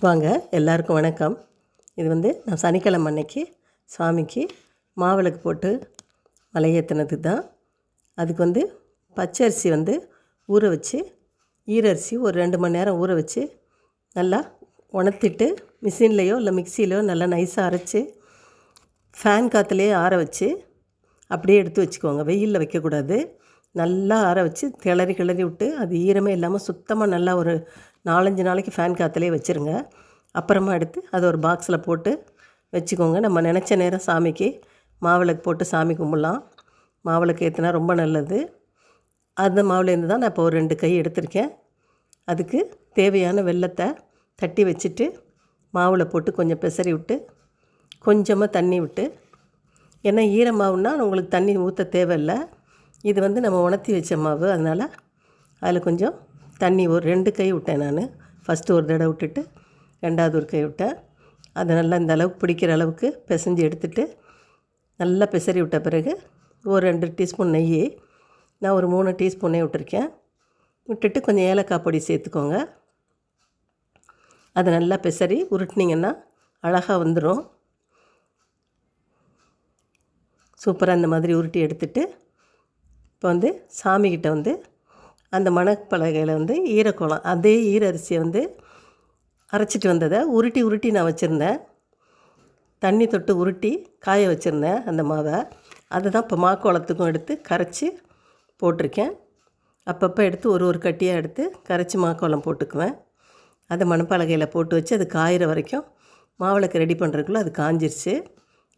வாங்க, எல்லாருக்கும் வணக்கம். இது நான் சனிக்கிழமை அன்னைக்கு சாமிக்கு மாவிளக்கு போட்டு மலையேற்றினது தான். அதுக்கு பச்சரிசி ஊற வச்சு, ஈரரிசி ஒரு 2 மணி நேரம் ஊற வச்சு நல்லா உணர்த்திட்டு மிஷின்லேயோ இல்லை மிக்சியிலையோ நல்லா நைஸாக அரைச்சி ஃபேன் காற்றுலேயே ஆற வச்சு அப்படியே எடுத்து வச்சுக்கோங்க. வெயிலில் வைக்கக்கூடாது. நல்லா ஆற வச்சு கிளறி விட்டு அது ஈரமே இல்லாமல் சுத்தமாக நல்லா ஒரு 4-5 நாளைக்கு ஃபேன் காற்றுலேயே வச்சுருங்க. அப்புறமா எடுத்து அதை ஒரு பாக்ஸில் போட்டு வச்சுக்கோங்க. நம்ம நினச்ச நேரம் சாமிக்கு மாவிளக்கு போட்டு சாமி கும்பிட்லாம். மாவிளக்கு ஏற்றினா ரொம்ப நல்லது. அந்த மாவுலேருந்து தான் நான் இப்போ ஒரு 2 கை எடுத்திருக்கேன். அதுக்கு தேவையான வெல்லத்தை தட்டி வச்சுட்டு மாவில் போட்டு கொஞ்சம் பெசரி விட்டு கொஞ்சமாக தண்ணி விட்டு, ஏன்னா ஈர மாவுன்னா உங்களுக்கு தண்ணி ஊற்ற தேவையில்லை. இது நம்ம உணர்த்தி வச்ச மாவு, அதனால் அதில் கொஞ்சம் தண்ணி ஒரு 2 கை விட்டேன். நான் ஃபஸ்ட்டு ஒரு தடவை விட்டுட்டு 2வது ஒரு கை விட்டேன். அதை நல்லா இந்த அளவுக்கு பிடிக்கிற அளவுக்கு பிசைஞ்சு எடுத்துகிட்டு நல்லா பிசறி விட்ட பிறகு ஒரு 2 டீஸ்பூன் நெய், நான் ஒரு 3 டீஸ்பூனே விட்டுருக்கேன். விட்டுட்டு கொஞ்சம் ஏலக்காய் பொடி சேர்த்துக்கோங்க. அதை நல்லா பிசறி உருட்டினீங்கன்னா அழகாக வந்துடும். சூப்பராக இந்த மாதிரி உருட்டி எடுத்துகிட்டு இப்போ சாமிக்கிட்ட அந்த மணப்பலகையில் ஈரக்கோலம், அதே ஈர அரிசியை அரைச்சிட்டு வந்ததை உருட்டி நான் வச்சுருந்தேன். தண்ணி தொட்டு உருட்டி காய வச்சுருந்தேன் அந்த மாவை. அதை தான் இப்போ மாக்கோலத்துக்கும் எடுத்து கரைச்சி போட்டிருக்கேன். அப்பப்போ எடுத்து ஒரு கட்டியாக எடுத்து கரைச்சி மாக்கோலம் போட்டுக்குவேன். அதை மணப்பலகையில் போட்டு வச்சு அது காயிற வரைக்கும் மாவிளக்கு ரெடி பண்ணுறதுக்குள்ளே அது காஞ்சிருச்சு.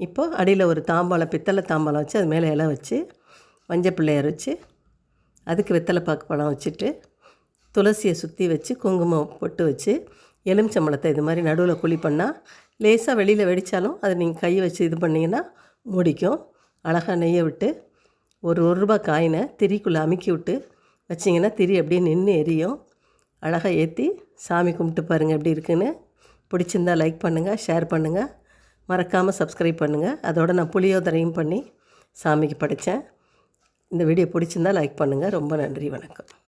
இப்போது அடியில் ஒரு தாம்பாளம், பித்தளை தாம்பாளம் வச்சு அது மேலே இலை வச்சு மஞ்சள் பிள்ளையார் வச்சு அதுக்கு வெத்தலை பாக்கு பழம் வச்சுட்டு துளசியை சுற்றி வச்சு குங்குமம் பொட்டு வச்சு எலுமிச்சம்பழத்தை இது மாதிரி நடுவில் குழி பண்ணால் லேசாக வெளியில் வெடித்தாலும் அதை நீங்கள் கையை வச்சு இது பண்ணிங்கன்னா மூடிக்கும். அழகாக நெய்யை விட்டு ஒரு ரூபா காயினை திரிக்குள்ளே அமுக்கி விட்டு வச்சிங்கன்னா திரி அப்படியே நின்று எரியும். அழகாக ஏற்றி சாமி கும்பிட்டு பாருங்கள் எப்படி இருக்குன்னு. பிடிச்சிருந்தால் லைக் பண்ணுங்கள், ஷேர் பண்ணுங்கள், மறக்காமல் சப்ஸ்கிரைப் பண்ணுங்கள். அதோடு நான் புளியோதரையும் பண்ணி சாமிக்கு படைத்தேன். இந்த வீடியோ பிடிச்சிருந்தால் லைக் பண்ணுங்கள். ரொம்ப நன்றி, வணக்கம்.